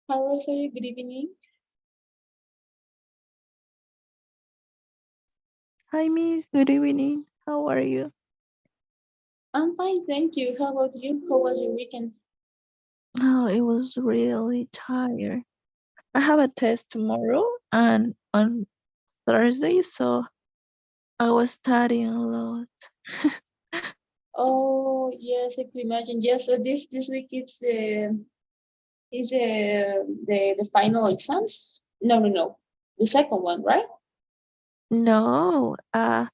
How are you? Good evening. Hi, Miss. Good evening. How are you? I'm fine, thank you. How about you? How was your weekend? Oh, it was really tired. I have a test tomorrow and on Thursday, so I was studying a lot. Oh, yes, I can imagine. Yes, so this week it's the final exams. No. The second one, right? No, I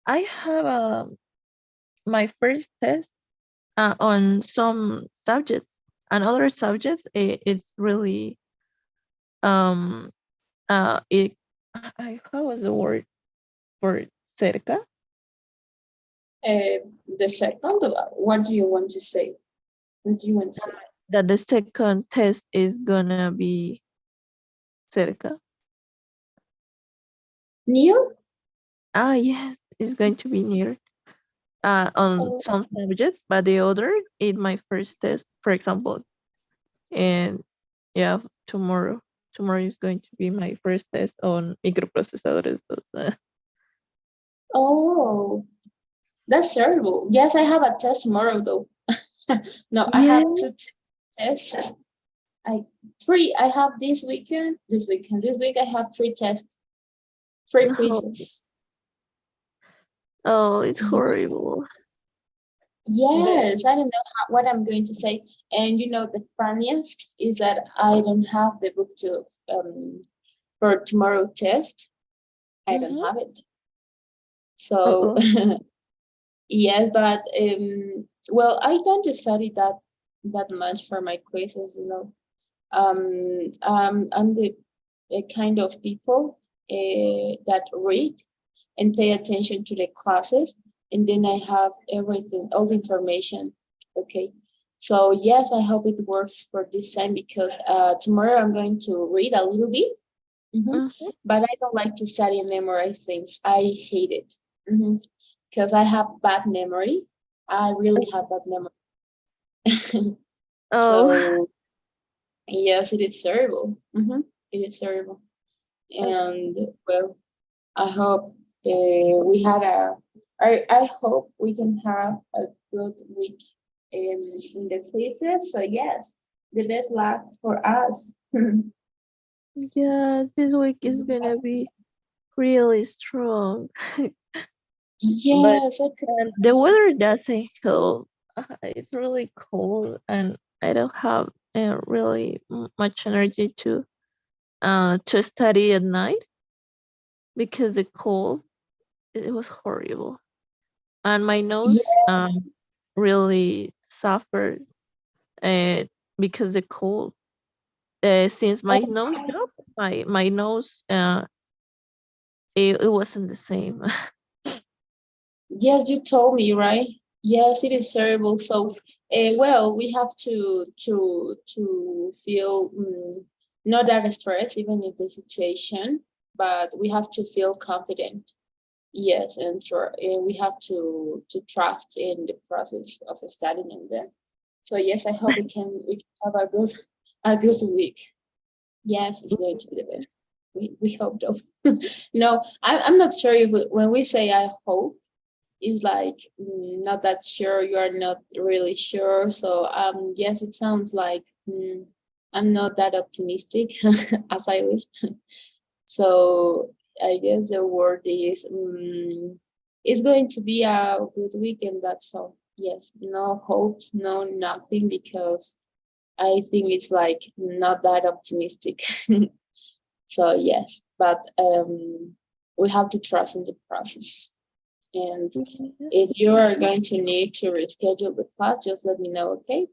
have my first test on some subjects, and other subjects. It's really um it. How was the word for cerca? The second. What do you want to say? What do you want to say? That the second test is gonna be cerca. Near? Yes, it's going to be near on Oh, some subjects, but the other in my first test, for example, and yeah, tomorrow. Tomorrow is going to be my first test on microprocesadores. oh, that's terrible. Yes, I have a test tomorrow though. No, I Yeah. have two tests. I three. I have this weekend. This week I have three tests, three Oh, quizzes. oh, it's Ye- horrible. The, Yes, I don't know what I'm going to say. And the funniest is that I don't have the book to for tomorrow test. I don't mhm. have it. So Uh-oh. yes, but well, I don't study that much for my quizzes. I'm the kind of people that read and pay attention to the classes, and then I have everything, all the information. Okay. So yes, I hope it works for this time because tomorrow I'm going to read a little bit, Mhm. but I don't like to study and memorize things. I hate it because I have bad memory. I really have bad memory. Oh, So yes, it is terrible. It is terrible. And well, I hope we had I hope we can have a good week in the quizzes. So yes, the best luck for us. yeah, this week is gonna be really strong. But Yes, I could the imagine. weather doesn't help. It's really cold, and I don't have really much energy to study at night because the cold it was horrible, and my nose Yeah, really suffered uh, because the cold. Since my nose oh, job, my nose it wasn't the same. yes, you told me, right? Yes, it is terrible. So, well, we have to feel not that stressed, even in the situation, but we have to feel confident. Yes, and we have to trust in the process of studying them. So yes, I hope we can have a good week. Yes, it's going to be the best. We hope so. No, I'm not sure if when we say I hope, it's like not that sure. You are not really sure. So yes, it sounds like I'm not that optimistic as I wish. So I guess the word is it's going to be a good weekend. That's all. Yes, no hopes, no nothing, because I think it's like not that optimistic. So yes, but we have to trust in the process. And Yeah. if you are going to need to reschedule the class, just let me know, okay?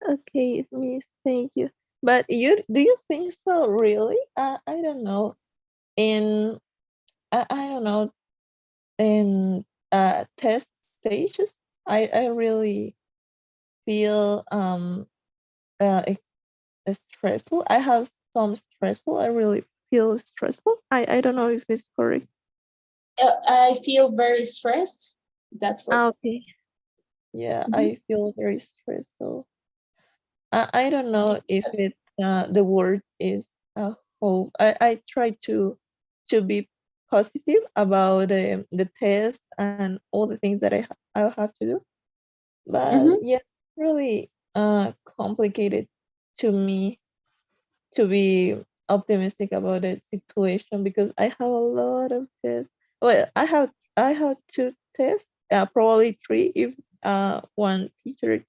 Okay, Miss, thank you. But do you think so? Really? I don't know. In I don't know. In test stages, I really feel stressful. I have some stressful. I really feel stressful. I don't know if it's correct. I feel very stressed. That's all. Okay. Yeah, Mhm. I feel very stressed. So I don't know if it. the word is hope. I try to be positive about the test and all the things that I'll have to do. But Mm-hmm. yeah, really complicated to me to be optimistic about the situation because I have a lot of tests. Well, I have two tests, probably three if one teacher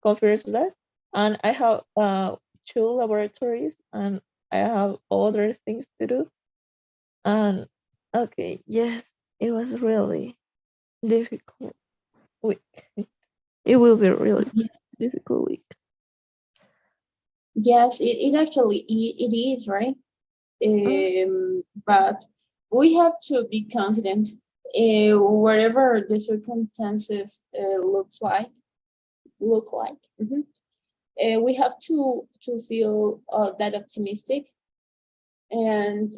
confirms that, and I have two laboratories and I have other things to do. And okay, yes, it was really difficult week. It will be really difficult week. Yes, it actually it is, right? Mm, But we have to be confident, whatever the circumstances look like. Mhm. We have to feel that optimistic, and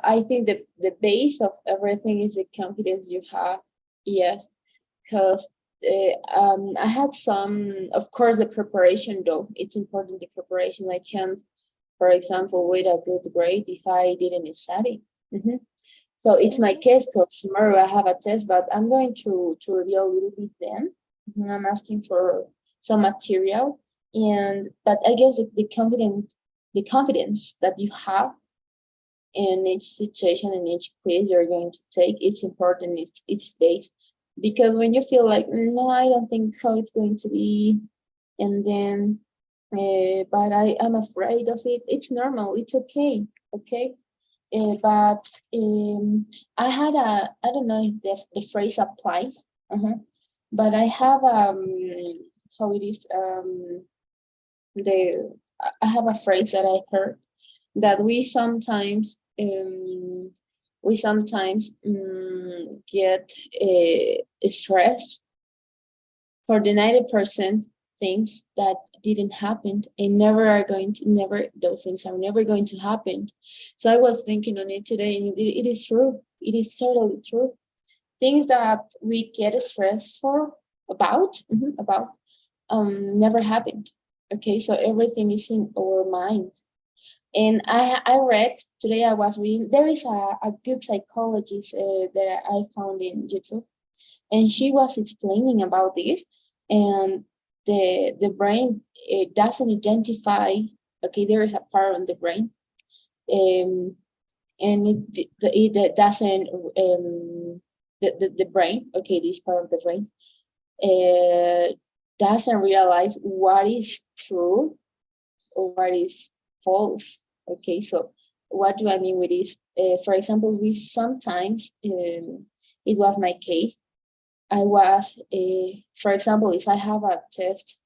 I think that the base of everything is the confidence you have. Yes, because I had some, of course, the preparation though. It's important, the preparation. I can't, for example, with a good grade if I didn't study. Mhm. So it's my mhm. case because tomorrow I have a test, but I'm going to reveal a little bit then. Mhm. I'm asking for some material, and but I guess the confidence that you have in each situation and each quiz you're going to take, it's important each day, because when you feel like no, I don't think how it's going to be, and then but I am afraid of it. It's normal. It's okay. Okay. But I had a, I don't know if the phrase applies, but I have how it is the I have a phrase that I heard that we sometimes get stressed for the 90% things that didn't happen and never those things are never going to happen. So I was thinking on it today, and it is true. It is totally true. Things that we get stressed for about never happened. Okay, so everything is in our mind. And I read today, I was reading, there is a good psychologist that I found in YouTube, and she was explaining about this, and the brain, it doesn't identify, okay, there is a part on the brain, um, and it doesn't the brain, okay, this part of the brain uh, doesn't realize what is true or what is false. Okay, so what do I mean with this? For example, we sometimes, it was my case, I was, for example, if I have a test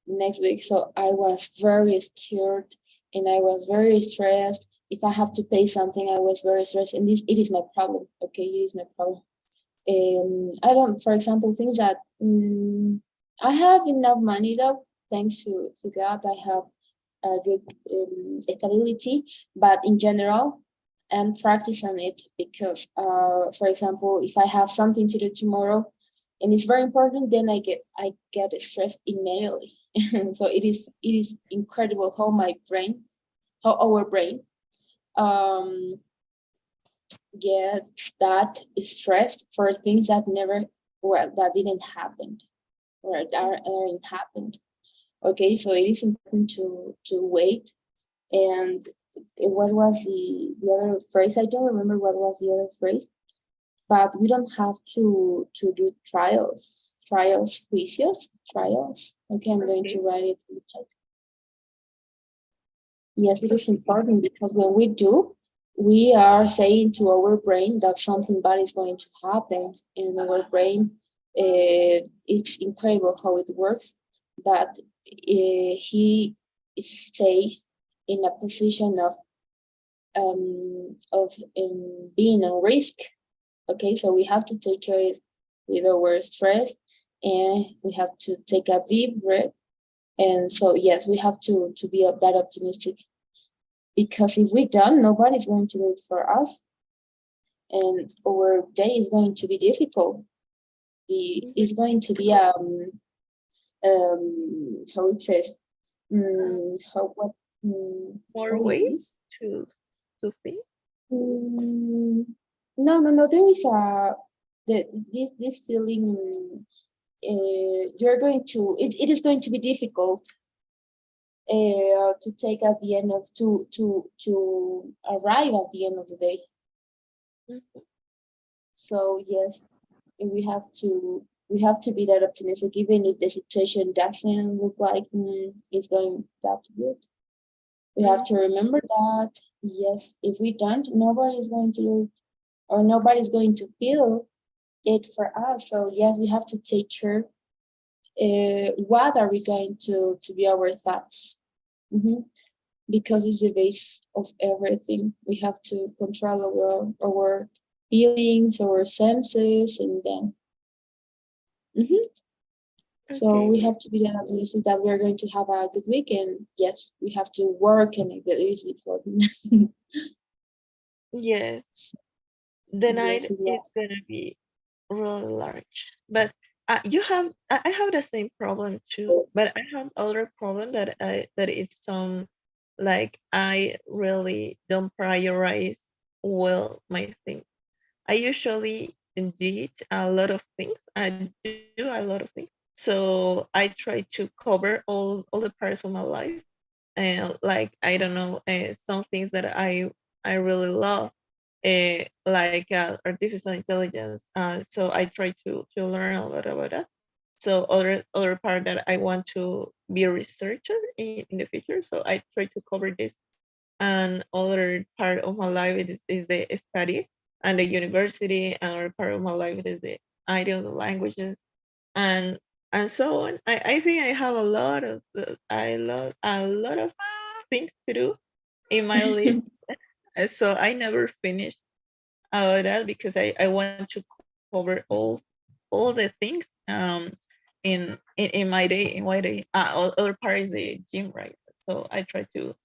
next week, so I was very scared and I was very stressed. If I have to pay something, I was very stressed, and this it is my problem. Okay, it is my problem. I don't, for example, think that I have enough money though, thanks to God, I have a good stability, but in general, I'm practicing it because, for example, if I have something to do tomorrow and it's very important, then I get stressed immediately. So it is incredible how our brain um, gets that stressed for things that never, well, that didn't happen or that aren't happened. Okay, so it is important to wait. And what was the other phrase? I don't remember what was the other phrase, but we don't have to do trials. Okay, I'm going to Okay. write it in the chat. Yes, it is important because when we do, we are saying to our brain that something bad is going to happen, and our brain, it's incredible how it works, but he stays in a position of being on risk. Okay, so we have to take care of with our stress, and we have to take a deep breath. And so yes, we have to be that optimistic, because if we don't, nobody's going to do it for us, and our day is going to be difficult. The Yeah. It's going to be how it says. how what More how it ways is. to think. No. There is this feeling. You're going to it is going to be difficult to take at the end of to arrive at the end of the day. Mhm. So yes, we have to be that optimistic, even if the situation doesn't look like it's going that good. We have to Mhm. remember that yes, if we don't, nobody's going to do it, or nobody's going to feel it for us. So yes, we have to take care. What are we going to be our thoughts? Mhm. Because it's the base of everything. We have to control our feelings, our senses, and then. Mhm. So Okay. we have to be that optimistic that we're going to have a good weekend. Yes, we have to work and make it easy for them. Yes. The Yes, night is yes. gonna be really large. But you have I have the same problem too. But I have other problem that is some like I really don't prioritize well my things. I usually did a lot of things. I do a lot of things. So I try to cover all the parts of my life. And like I don't know, some things that I really love, like artificial intelligence. So I try to learn a lot about that. So other part that I want to be a researcher in the future. So I try to cover this, and other part of my life is the study and the university, and other part of my life is the ideal languages, and and so on. I think I have a lot of I love a lot of things to do in my list. So I never finish that because I want to cover all the things in my day. Other part is the gym, right? So I try to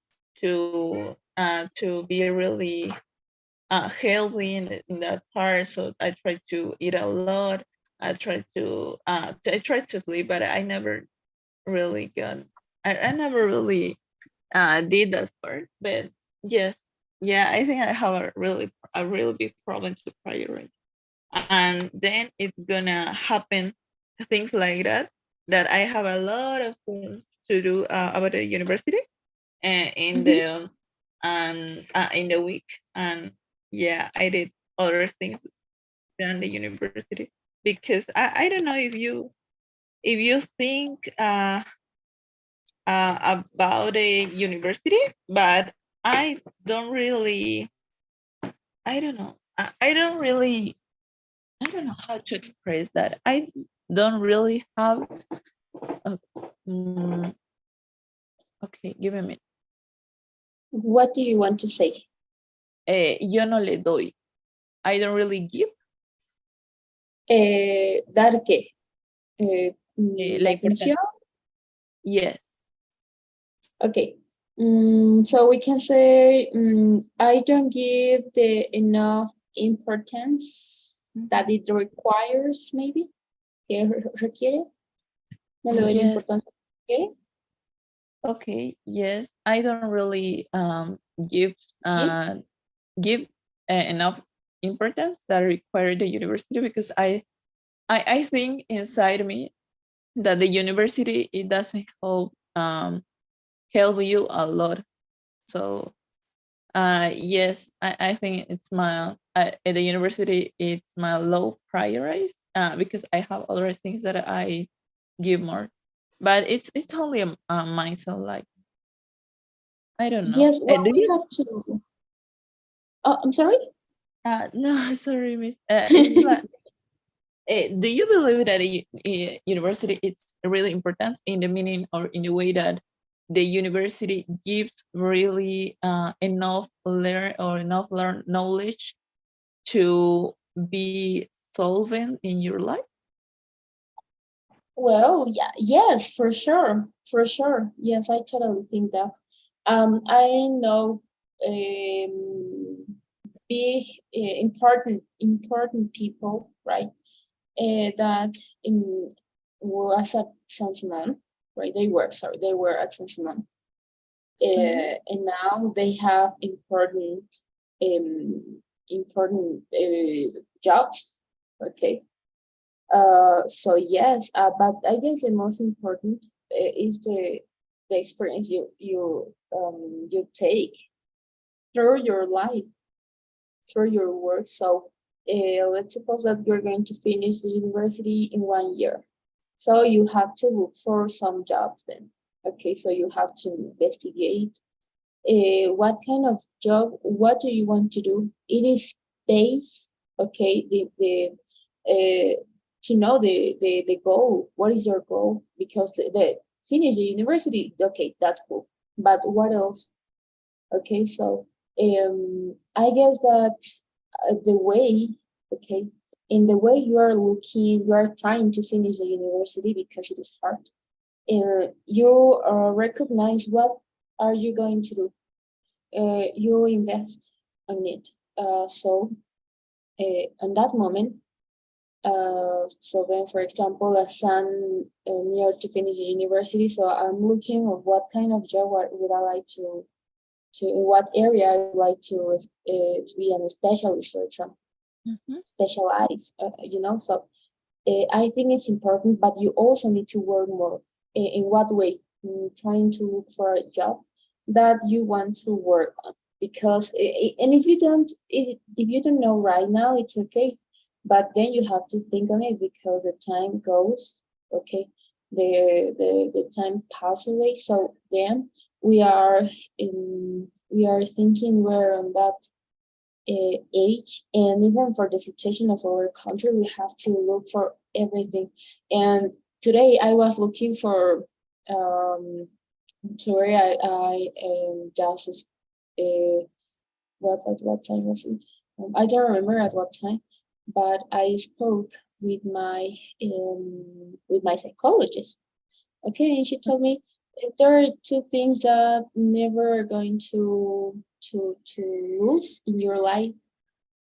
be really healthy in that part. So I try to eat a lot. I try to sleep, but I never really got. I never really did that part. But yes, yeah, I think I have a really big problem to prioritize, and then it's gonna happen things like that I have a lot of things to do about the university and Mhm. in the week, and yeah, I did other things than the university because I don't know if you think about a university, but I don't really I don't know I don't really I don't know how to express that. I don't really have a, mm, okay, give me a minute. What do you want to say? Yo no le doy. I don't really give ¿Dar qué? la La atención. importancia. Yes. Okay. So we can say I don't give the enough importance that Mhm. it requires, maybe. Que requiere. No le doy la Yes. importancia que requiere. Okay. Yes. I don't really give ¿Sí? uh, give enough importance that require the university because I think inside me that the university it doesn't help you a lot. So yes, I think it's my at the university it's my low priority because I have other things that I give more, but it's only a mindset. Like I don't know. Yes, well, Do we you? have to. Oh, I'm sorry? No, sorry, Miss. It's like, do you believe that university is really important in the meaning or in the way that the university gives really enough learn or enough learn knowledge to be solvent in your life? Well, yeah, yes, for sure, for sure. Yes, I totally think that. I know big important people, right? That in was a salesman. right? They were at San Simon. And now they have important jobs. Okay. So yes, but I guess the most important is the experience you take through your life, through your work. So let's suppose that you're going to finish the university in 1 year. So you have to look for some jobs then. Okay, so you have to investigate what kind of job, what do you want to do? It is based, okay, to know the goal. What is your goal? Because the finish the university, okay, that's cool. But what else? Okay, so I guess that the way, okay, in the way you are looking, you are trying to finish the university because it is hard. You recognize what are you going to do. You invest on it. So on that moment, so then, for example, as I'm near to finish the university, so I'm looking at what kind of job would I like to in what area I would like to be a specialist, for example, specialize, so I think it's important, but you also need to work more. In what way? Trying to look for a job that you want to work on, because and if you don't know right now, it's okay, but then you have to think on it because the time goes, okay, the time passes away. So then we are thinking we're on that age, and even for the situation of our country, we have to look for everything. And today I was looking for sorry, I just at what time was it? I don't remember at what time, but I spoke with my psychologist. Okay, and she told me there are two things that never are going to lose in your life.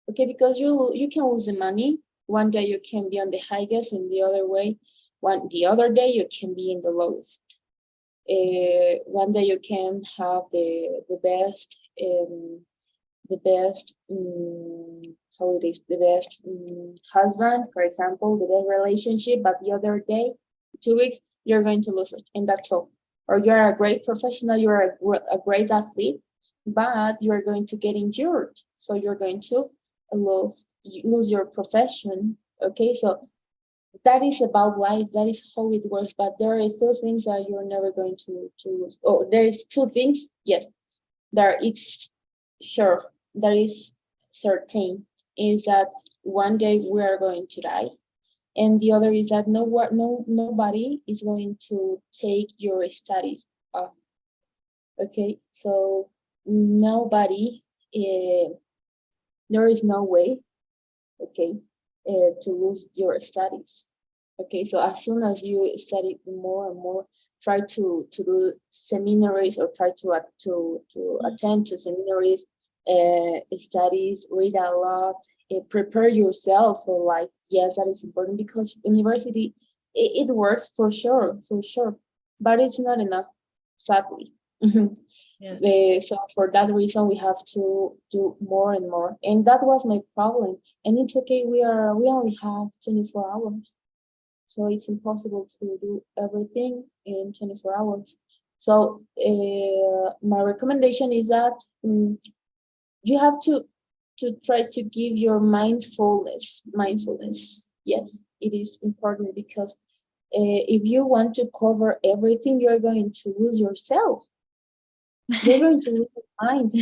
Okay, because you can lose the money. One day you can be on the highest, and the other day you can be in the lowest. One day you can have the best holidays, the best husband, for example, the best relationship, but the other day, 2 weeks, you're going to lose it, and that's all. Or you're a great professional, you're a great athlete, but you're going to get injured, so you're going to lose your profession. Okay, so that is about life. That is how it works. But there are two things that you're never going to lose. Oh, there is two things. Yes, it's sure. That is certain. Is that one day we are going to die, and the other is that nobody is going to take your studies off. Okay, so nobody. There is no way. Okay, to lose your studies. Okay, so as soon as you study more and more, try to do seminaries, or try to attend to seminaries, studies, read a lot, prepare yourself for life. Yes, that is important, because university, it works for sure, but it's not enough, sadly. Yes. So for that reason, we have to do more and more, and that was my problem. And it's okay. We only have 24 hours, so it's impossible to do everything in 24 hours. So my recommendation is that you have to try to give your mindfulness. Yes, it is important, because if you want to cover everything, you're going to lose yourself. You're going to lose your mind.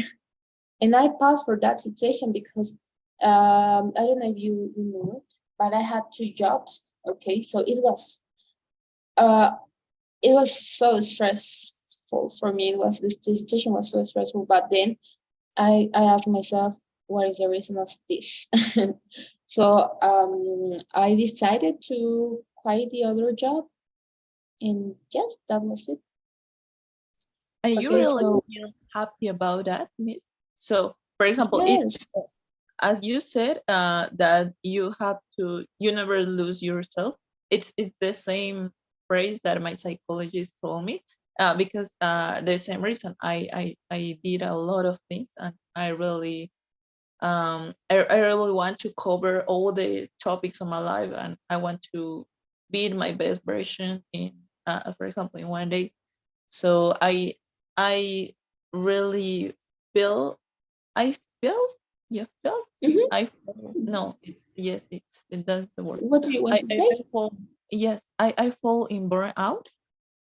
And I passed for that situation because I don't know if you know it, but I had two jobs. Okay, so uh, it was so stressful for me. The situation was so stressful. But then I asked myself, what is the reason of this? So I decided to quit the other job, and yes, that was it. And you Okay, really so feel happy about that, Miss? So, for example, yes, as you said, that you never lose yourself. It's the same. phrase that my psychologist told me, because the same reason I did a lot of things, and I really want to cover all the topics of my life, and I want to be my best version in, for example, in one day. So I really feel I felt, yeah, felt. Mhm. I no, yes, that's the word. What do you want to say? I fall, yes, I fall in burnout,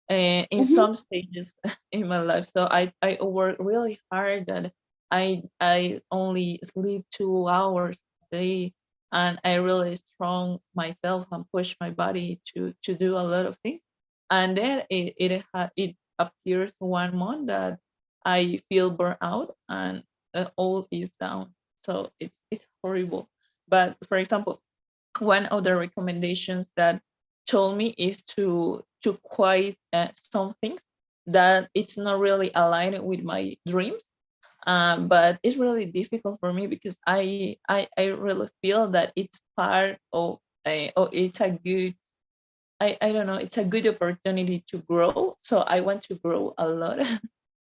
in Mhm. some stages in my life. So I work really hard that I only sleep 2 hours a day, and I really strong myself and push my body to do a lot of things. And then it appears 1 month that I feel burnt out, and all is down. So it's horrible. But for example, one of the recommendations that told me is to quit some things that it's not really aligned with my dreams, but it's really difficult for me because I really feel that it's part of oh, it's a good, I don't know, it's a good opportunity to grow, so I want to grow a lot.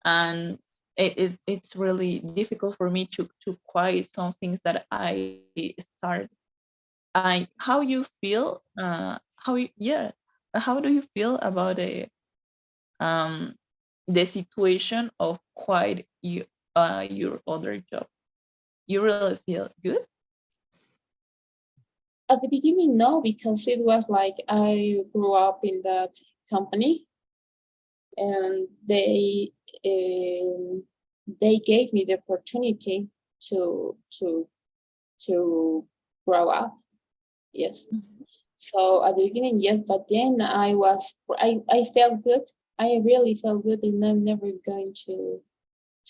And it's really difficult for me to quit some things that I start. How you feel, yeah, how do you feel about um the situation of quite your other job? You really feel good? At the beginning, no, because it was like I grew up in that company, and um, they gave me the opportunity to to to grow up. Yes. Mhm. So at the beginning, yes, but then I felt good. I really felt good, and I'm never going to.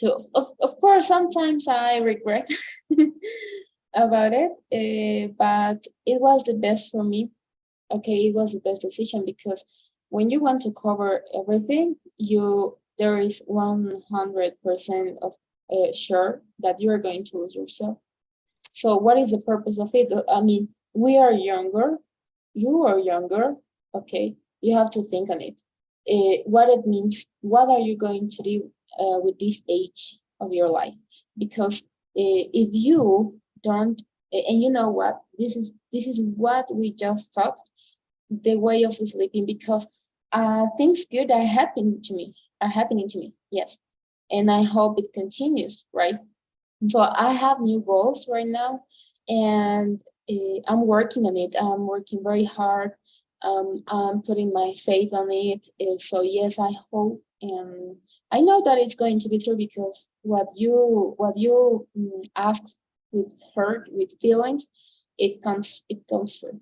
Of course, sometimes I regret about it, but it was the best for me. Okay, it was the best decision because when you want to cover everything, you there is 100% of sure that you are going to lose yourself. So what is the purpose of it? I mean, we are younger, you are younger, okay? You have to think on it. What it means, what are you going to do with this age of your life? Because if you don't, and you know what, this is what we just talked, the way of sleeping, because things good are happening to me, yes, and I hope it continues, right? So I have new goals right now, and I'm working on it. I'm working very hard. I'm putting my faith on it. So yes, I hope, and I know that it's going to be true because what you ask with hurt, with feelings, it comes true,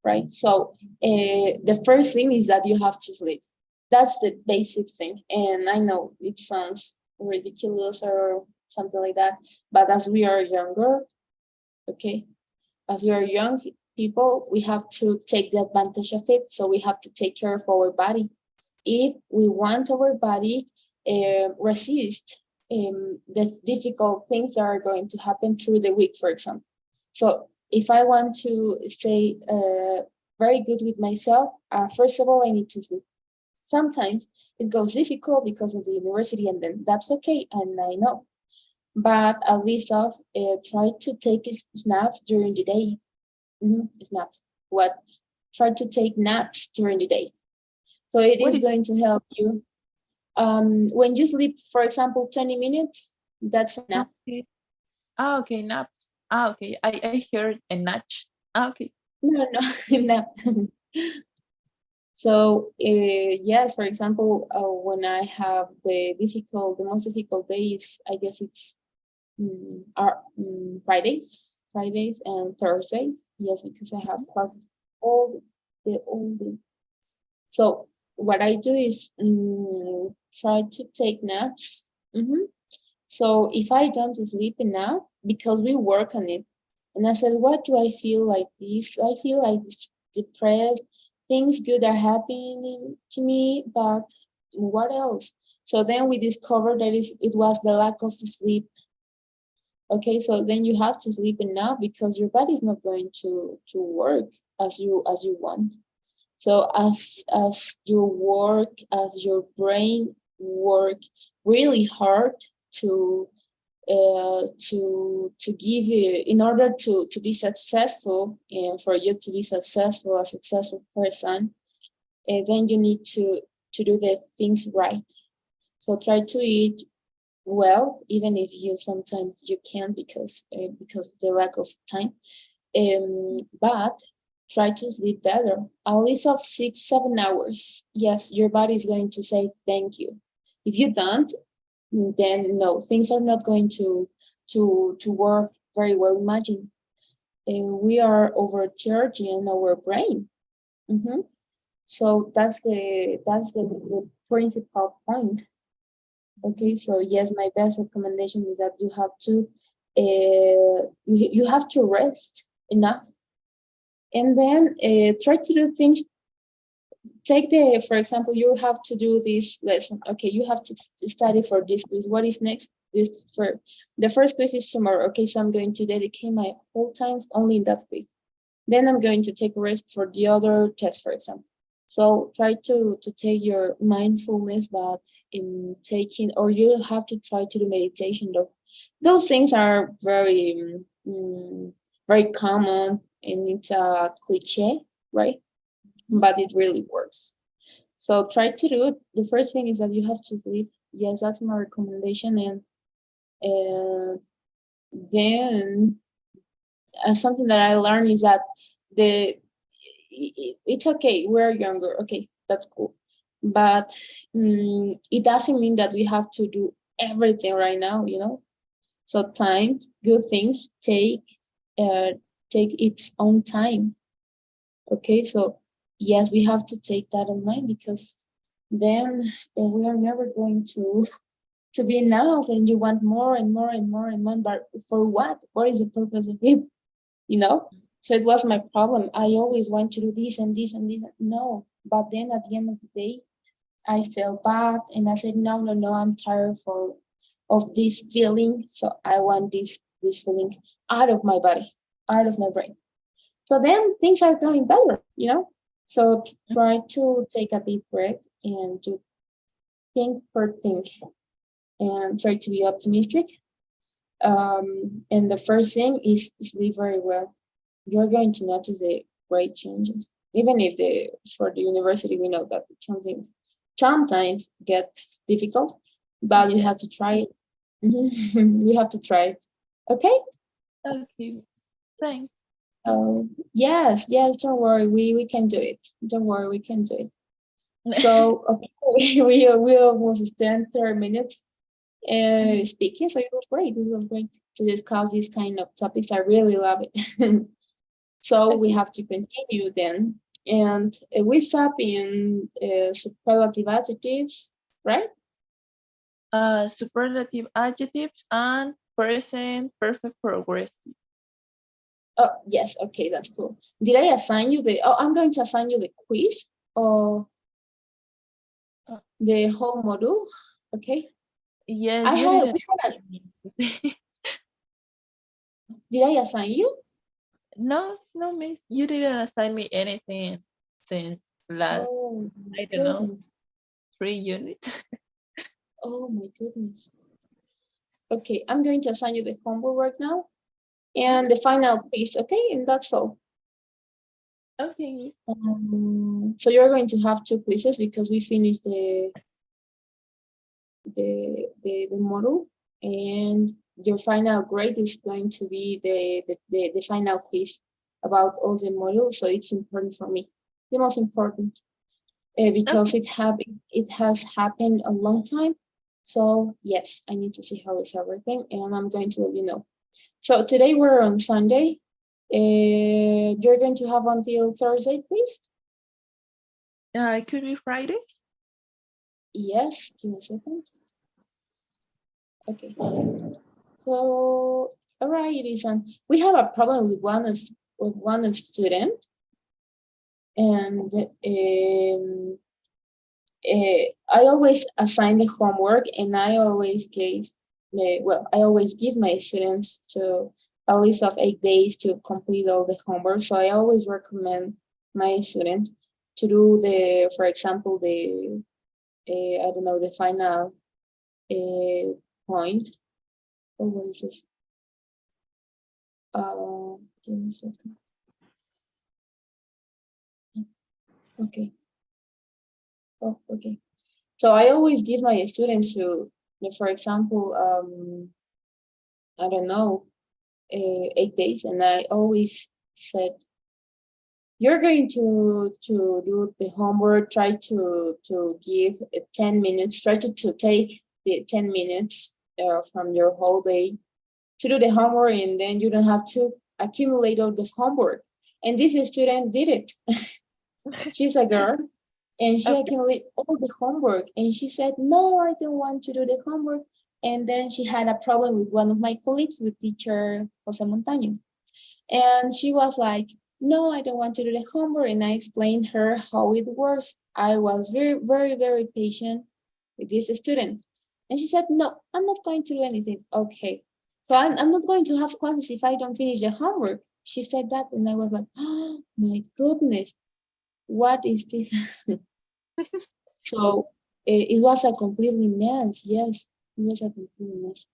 right? So the first thing is that you have to sleep. That's the basic thing. And I know it sounds ridiculous or something like that, but as we are younger, okay, as we are young people, we have to take the advantage of it. So we have to take care of our body. If we want our body resist the difficult things that are going to happen through the week, for example. So if I want to stay very good with myself, first of all, I need to sleep. Sometimes it goes difficult because of the university, and then that's okay, and I know. But at least try to take snaps during the day. Snaps. What? Try to take naps during the day. So it What is is, going to help you. When you sleep, for example, 20 minutes, that's a nap. okay, okay, naps, okay, I heard a notch. Okay. No, no, nap. So yes, for example, when I have the most difficult days, I guess it's are Fridays and Thursdays. Yes, because I have classes all the. So what I do is try to take naps. So if I don't sleep enough, because we work on it, and I said, what do I feel like this? I feel like depressed. Things good are happening to me, but what else? So then we discovered that it was the lack of sleep. Okay, so then you have to sleep enough because your body's not going to work as you want. So as you work, as your brain work really hard to to give you, in order to be successful, and for you to be successful, a successful person, then you need to do the things right. So try to eat well, even if you sometimes you can't because of the lack of time. But try to sleep better, at least of 6-7 hours. Yes, your body is going to say thank you. If you don't, then no, things are not going to work very well. Imagine we are overcharging our brain. Mhm. So that's the principal point. Okay, so yes, my best recommendation is that you have to you have to rest enough, and then try to do things. Take the, for example, you have to do this lesson. Okay, you have to study for this quiz. What is next? This for the first quiz is tomorrow. Okay, so I'm going to dedicate my whole time only in that quiz. Then I'm going to take a rest for the other test, for example. So try to take your mindfulness, but in taking, or you have to try to do meditation. Though those things are very common, and it's a cliche, right? But it really works. So try to do it. The first thing is that you have to sleep. Yes, that's my recommendation. And then something that I learned is that the it's okay. We're younger. Okay, that's cool. But it doesn't mean that we have to do everything right now. So time, good things uh, take its own time. Okay, so yes, we have to take that in mind, because then we are never going to be enough, and you want more and more and more and more. But for what? What is the purpose of it? You know? So it was my problem. I always want to do this and this and this. No, but then at the end of the day, I felt bad, and I said, no, no, no, I'm tired of this feeling. So I want this feeling out of my body, out of my brain. So then things are going better. So try to take a deep breath and to think per thing, and try to be optimistic. And the first thing is sleep very well. You're going to notice the great changes. Even if for the university, we know that something sometimes gets difficult, but you Yeah. have to try it. You have to try it. Okay? Okay. Thanks. Yes, yes, don't worry. We can do it. Don't worry, we can do it. So, okay, we almost spent 30 minutes speaking, so it was great. It was great to discuss these kind of topics. I really love it. So we Okay. have to continue then. And we stop in superlative adjectives, right? Superlative adjectives and present perfect progressive. Oh, yes. Okay, that's cool. Did I assign you oh, I'm going to assign you the quiz or Uh, the whole module. Okay. yes, you didn't. Did I assign you? No, no, miss. You didn't assign me anything since last, Oh my I don't know, goodness. 3 units. Oh my goodness. Okay, I'm going to assign you the homework right now Mhm. and the final quiz. Okay, and that's all. Okay, miss. So you're going to have two quizzes because we finished the model, and your final grade is going to be the final quiz about all the modules. So it's important for me, the most important, because Okay. it has happened a long time. So yes, I need to see how is everything, and I'm going to let you know. So today we're on Sunday. You're going to have until Thursday, please. It could be Friday. Yes, give me a second. Okay. So, all right, listen. We have a problem with one of student, and I always assign the homework, and I always I always give my students to a list of 8 days to complete all the homework. So I always recommend my students to do the, for example, the, I don't know, the final point. Oh, what is this? Give me a second. Okay. Oh, okay. So I always give my students to, for example, I don't know, 8 days, and I always said, you're going to do the homework, try to give 10 minutes, try to take the 10 minutes from your whole day to do the homework, and then you don't have to accumulate all the homework. And this student did it. She's a girl, and she Okay. accumulated all the homework, and she said, no, I don't want to do the homework. And then she had a problem with one of my colleagues, with teacher Jose Montaño. And she was like, no, I don't want to do the homework. And I explained her how it works. I was very, very, very patient with this student. And she said, no, I'm not going to do anything. Okay. So I'm not going to have classes if I don't finish the homework. She said that, and I was like, oh my goodness, what is this? So it was a completely mess. Yes, it was a complete mess.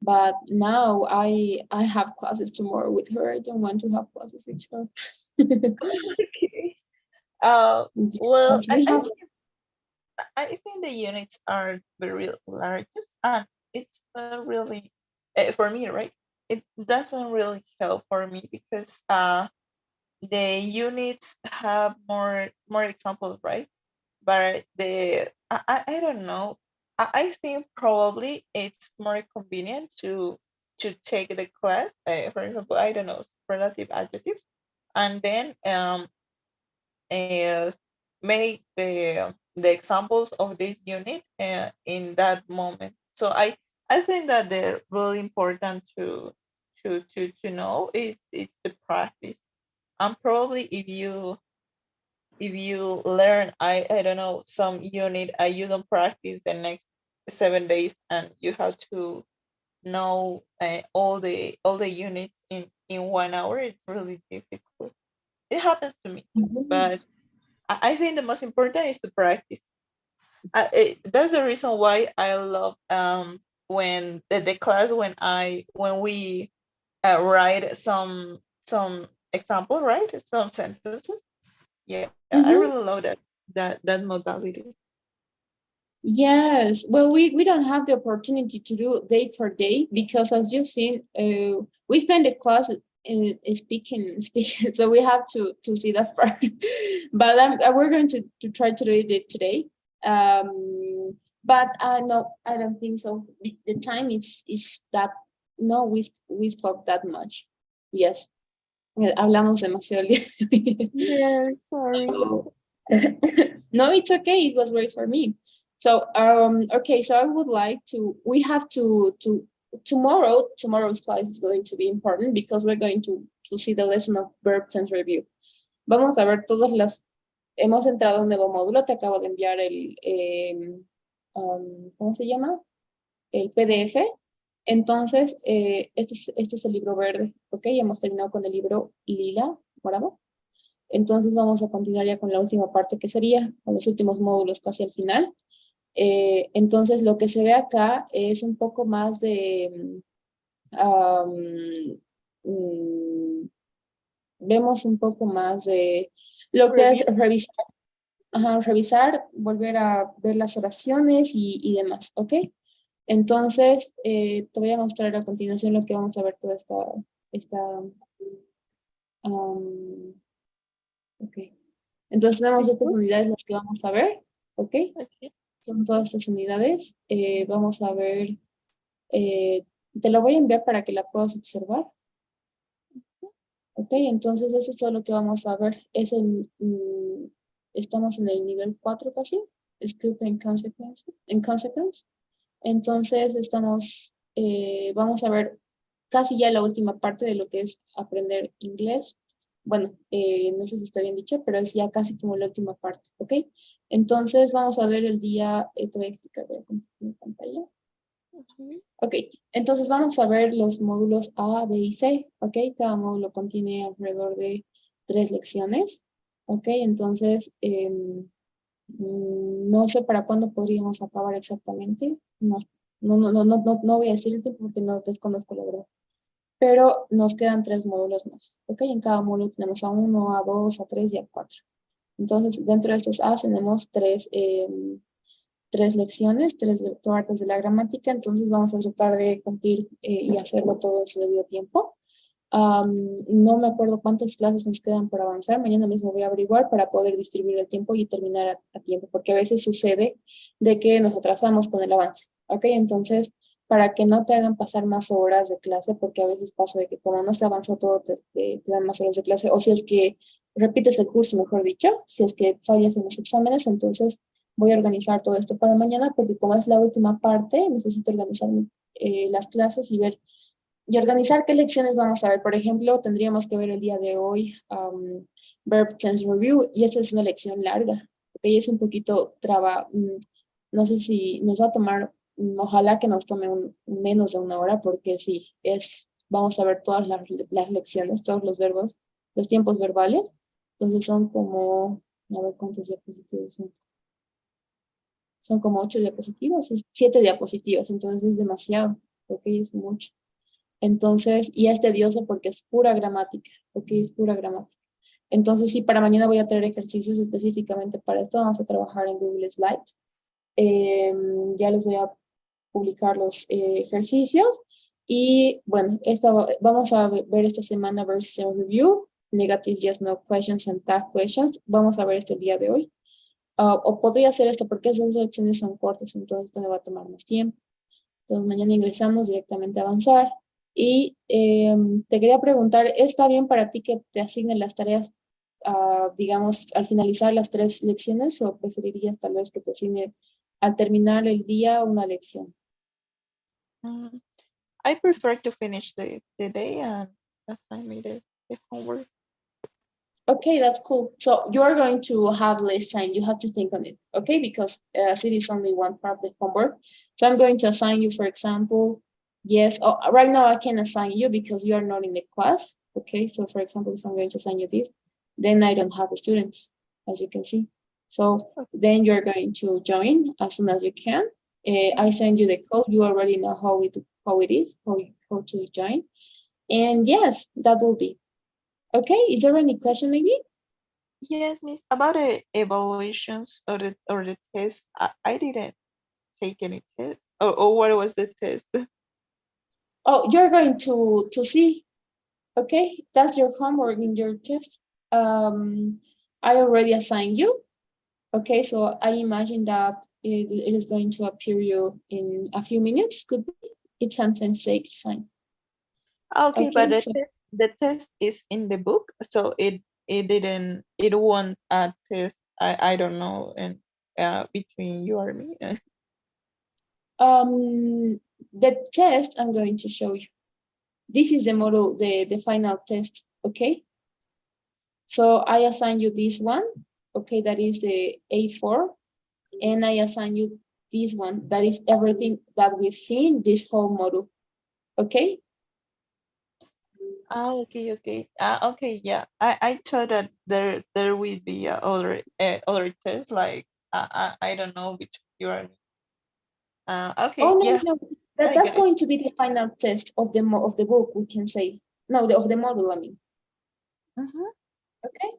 But now I have classes tomorrow with her. I don't want to have classes with her. Okay. Well, Yes, we have. I think the units are very large, and it's not really for me, right? It doesn't really help for me because the units have more examples, right? But I don't know. I think probably it's more convenient to take the class. For example, I don't know, relative adjectives, and then uh, make the examples of this unit in that moment. So I think that they're really important to know is it's the practice. And probably if you learn I don't know some unit you don't practice the next 7 days and you have to know all the units in 1 hour, it's really difficult. It happens to me, but Yes. I think the most important is to practice. That's the reason why I love when the class when we write some example, right? Some sentences. Yeah, I really Mhm. love that modality. Yes. Well, we don't have the opportunity to do day per day because, as you've seen, we spend the class in speaking. So we have to see that part. But we're going to try to do it today. But no, I don't think so. The time is that, no, we spoke that much. Yes. Hablamos demasiado el día de hoy. Yeah, sorry. So, no, it's okay. It was great for me. So, okay. So I would like to. We have to tomorrow. Tomorrow's class is going to be important because we're going to see the lesson of verb tense review. Vamos a ver todas las. Hemos entrado a un nuevo módulo. Te acabo de enviar el, ¿cómo se llama? El PDF. Entonces, este es el libro verde, ¿ok? Ya hemos terminado con el libro lila, morado. Entonces vamos a continuar ya con la última parte que sería, con los últimos módulos casi al final. Entonces lo que se ve acá es un poco más de, vemos un poco más de lo que es Review. revisar, ajá, revisar, volver a ver las oraciones y demás, ¿ok? Entonces, te voy a mostrar a continuación lo que vamos a ver toda esta ok. Entonces tenemos estas Okay. unidades las que vamos a ver, ¿ok? Okay. Son todas estas unidades. Vamos a ver, eh, te lo voy a enviar para que la puedas observar, ¿ok? Entonces eso es todo lo que vamos a ver. Estamos en el nivel 4 casi, Scoop and Consequence. Entonces vamos a ver casi ya la última parte de lo que es aprender inglés. Bueno, no sé si está bien dicho, pero es ya casi como la última parte, ¿ok? Entonces vamos a ver el día, te voy a explicar, voy a compartir mi pantalla. Mhm. Ok, entonces vamos a ver los módulos A, B y C, ¿ok? Cada módulo contiene alrededor de 3 lecciones. Ok, entonces no sé para cuándo podríamos acabar exactamente. No, no voy a decirte porque no desconozco la verdad. Pero nos quedan 3 módulos más. Ok, en cada módulo tenemos A1, A2, A3 y A4. Entonces, dentro de estos A tenemos tres lecciones, tres partes de la gramática, entonces vamos a tratar de cumplir y hacerlo todo en su debido tiempo. No me acuerdo cuántas clases nos quedan por avanzar. Mañana mismo voy a averiguar para poder distribuir el tiempo y terminar a tiempo, porque a veces sucede de que nos atrasamos con el avance. ¿Ok? Entonces, para que no te hagan pasar más horas de clase, porque a veces pasa de que como no se avanzó todo, te dan más horas de clase, o si es que repites el curso, mejor dicho, si es que fallas en los exámenes, entonces voy a organizar todo esto para mañana, porque como es la última parte, necesito organizar las clases y ver y organizar qué lecciones vamos a ver. Por ejemplo, tendríamos que ver el día de hoy Verb Tense Review y esta es una lección larga, porque es un poquito no sé si nos va a tomar, ojalá que nos tome menos de 1 hora, porque sí, vamos a ver todas las lecciones, todos los verbos, los tiempos verbales. Entonces son como, a ver cuántos diapositivos son. Son como 8 diapositivas, 7 diapositivas, entonces es demasiado, porque es mucho. Entonces, y es tedioso porque es pura gramática, porque es pura gramática. Entonces, sí, para mañana voy a traer ejercicios específicamente para esto. Vamos a trabajar en Google Slides. Ya les voy a publicar los ejercicios. Y bueno, vamos a ver esta semana version review, negative yes, no questions and tag questions. Vamos a ver este día de hoy. O podría hacer esto porque esas lecciones son cortas, entonces esto me va a tomar más tiempo. Entonces mañana ingresamos directamente a avanzar. Y te quería preguntar, ¿está bien para ti que te asignen las tareas, digamos, al finalizar las 3 lecciones o preferirías tal vez que te asigne al terminar el día una lección? Mm, I prefer to finish the day and assign me the homework. Okay, that's cool. So you're going to have less time. You have to think on it, okay? Because it is only one part of the homework. So I'm going to assign you, for example, yes. Oh, right now I can assign you because you are not in the class. Okay, so for example, if I'm going to assign you this, then I don't have the students, as you can see. So then you're going to join as soon as you can. I send you the code. You already know how it is, how to join. And yes, that will be. Okay, is there any question maybe? Yes, miss. About the evaluations or the test, I didn't take any test. Or what was the test? Oh, you're going to see. Okay, that's your homework in your test. I already assigned you. Okay, so I imagine that it is going to appear you in a few minutes. Could be. It sometimes takes time. Okay, but Okay, the so test is in the book, so it won't test. I don't know, and between you or me. um, the test I'm going to show you. This is the model, the final test. Okay, so I assign you this one. Okay, that is the A4. And I assign you this one. That is everything that we've seen, this whole module. Okay? Okay. Okay, yeah. I thought that there will be other tests like I don't know which you are. Oh Okay, no, yeah, no. I That's get it. going to be the final test of the book, we can say. No, of the module, I mean. Mm-hmm. Okay?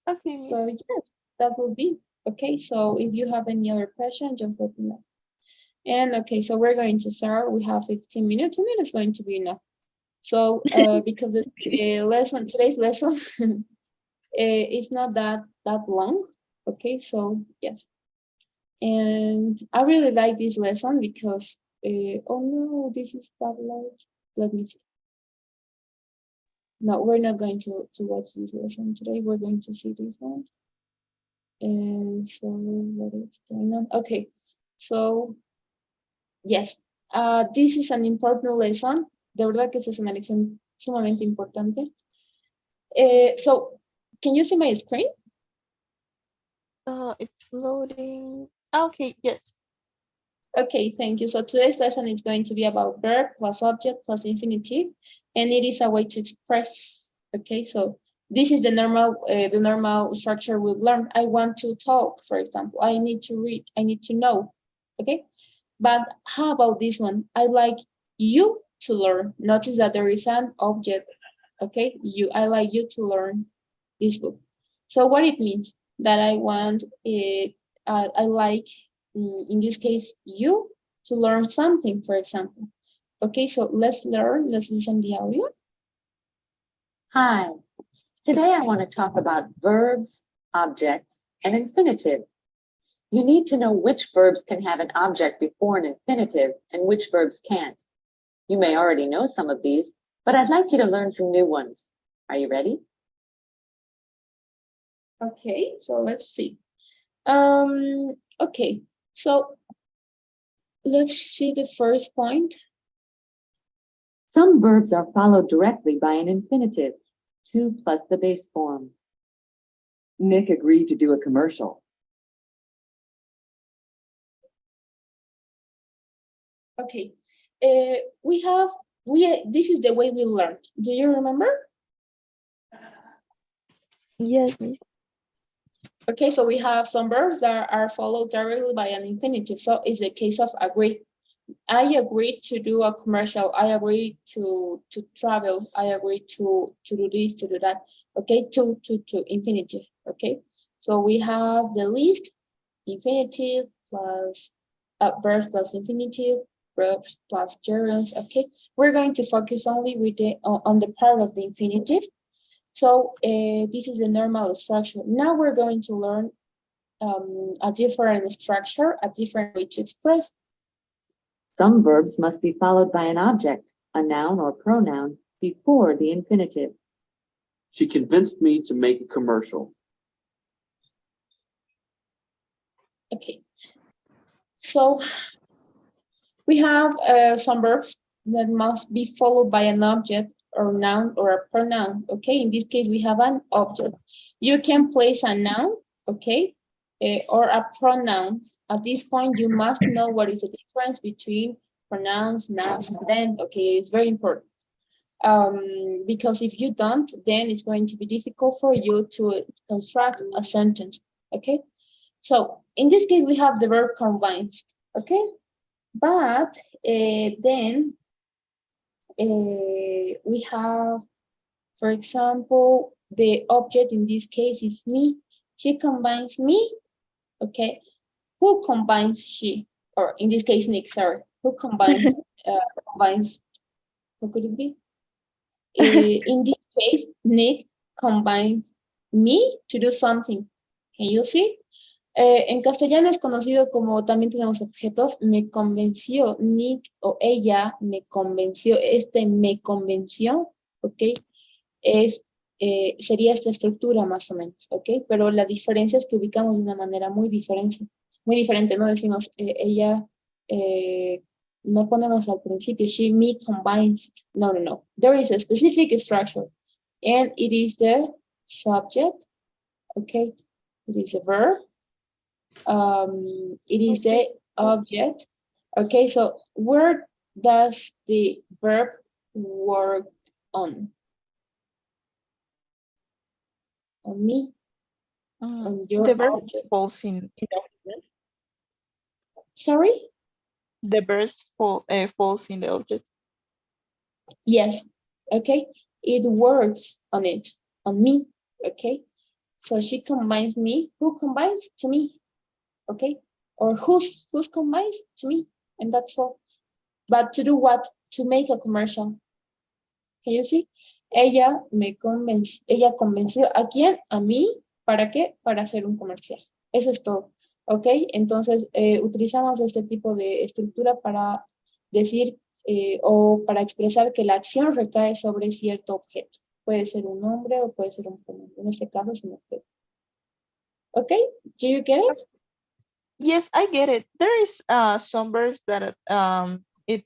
Okay, miss. So yes, that will be. Okay, so if you have any other question, just let me know. And okay, so we're going to start. We have 15 minutes, and it is going to be enough. So because today's lesson, it's not that long. Okay, so yes. And I really like this lesson because, oh no, this is that large. Let me see. No, we're not going to watch this lesson today. We're going to see this one. And so what is going on? Okay, so yes, this is an important lesson. De verdad que esta es una lección sumamente importante. So, can you see my screen? It's loading. Okay, yes. Okay, thank you. So today's lesson is going to be about verb plus object plus infinitive, and it is a way to express. Okay, so This is the normal structure we've learned. I want to talk, for example. I need to read. I need to know. Okay. But how about this one? I like you to learn. Notice that there is an object. Okay. I like you to learn this book. So what it means that I want it. I like, in this case, you to learn something, for example. Okay. So let's learn. Let's listen the audio. Hi, today I want to talk about verbs, objects, and infinitive. You need to know which verbs can have an object before an infinitive and which verbs can't. You may already know some of these, but I'd like you to learn some new ones. Are you ready? Okay, so let's see. Okay, so let's see the first point. Some verbs are followed directly by an infinitive, to plus the base form. Nick agreed to do a commercial. Okay, this is the way we learned. Do you remember? Yes, Miss. Okay, so we have some verbs that are followed directly by an infinitive. So it's a case of agree. I agree to do a commercial. I agree to travel. I agree to do this, to do that. Okay, to infinitive. Okay, so we have the list, infinitive plus verb plus infinitive, verbs plus gerunds. Okay, we're going to focus only with on the part of the infinitive. So this is the normal structure. Now we're going to learn a different structure, a different way to express. Some verbs must be followed by an object, a noun or pronoun, before the infinitive. She convinced me to make a commercial. Okay, so we have some verbs that must be followed by an object or noun or a pronoun. Okay, in this case, we have an object. You can place a noun, okay, or a pronoun. At this point, you must know what is the difference between pronouns, nouns, and then, okay, it is very important. Because if you don't, then it's going to be difficult for you to construct a sentence, okay? So in this case, we have the verb combines, okay? But then we have, for example, the object in this case is me. She combines me, okay? Who combines she? Or in this case, Nick, sorry. Who combines, who could it be? In this case, Nick combines me to do something. Can you see? En castellano es conocido como, también tenemos objetos, me convenció, Nick o ella me convenció, me convenció, ¿ok? Sería esta estructura más o menos, ¿ok? Pero la diferencia es que ubicamos de una manera muy diferente, no decimos ella, no ponemos al principio, she, me combines, no. There is a specific structure, and it is the subject, okay? It is a verb. It is the object. Okay, so where does the verb work on? On me? On your The verb object? falls in the object. Sorry? The verb falls in the object. Yes. Okay. It works on it, on me. Okay. So she combines me. Who combines? To me. Okay. Or who's combines? To me. And that's all. But to do what? To make a commercial. Can you see? Ella convenció a quién? A mí. ¿Para qué? Para hacer un comercial. Eso es todo. ¿Ok? Entonces, utilizamos este tipo de estructura para decir o para expresar que la acción recae sobre cierto objeto. Puede ser un nombre o puede ser un pronombre. En este caso es un objeto. ¿Ok? Do you get it? Yes, I get it. There is some verbs that it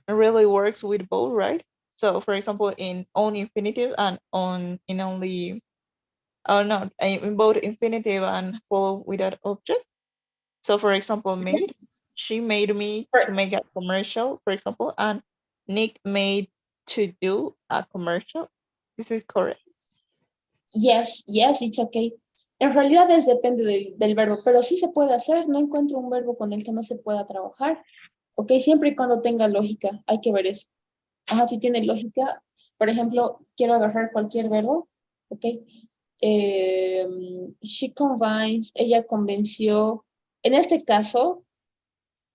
really works with both, right? So, for example, in on infinitive and in both infinitive and follow with that object. So, for example, made, she made me to make a commercial, for example, and Nick made to do a commercial. This is correct. Yes, yes, it's okay. En realidad depende del verbo, pero sí se puede hacer. No encuentro un verbo con el que no se pueda trabajar. Ok, siempre y cuando tenga lógica, hay que ver eso. Ajá, si tiene lógica. Por ejemplo, quiero agarrar cualquier verbo. Ok. She convinced, ella convenció. En este caso,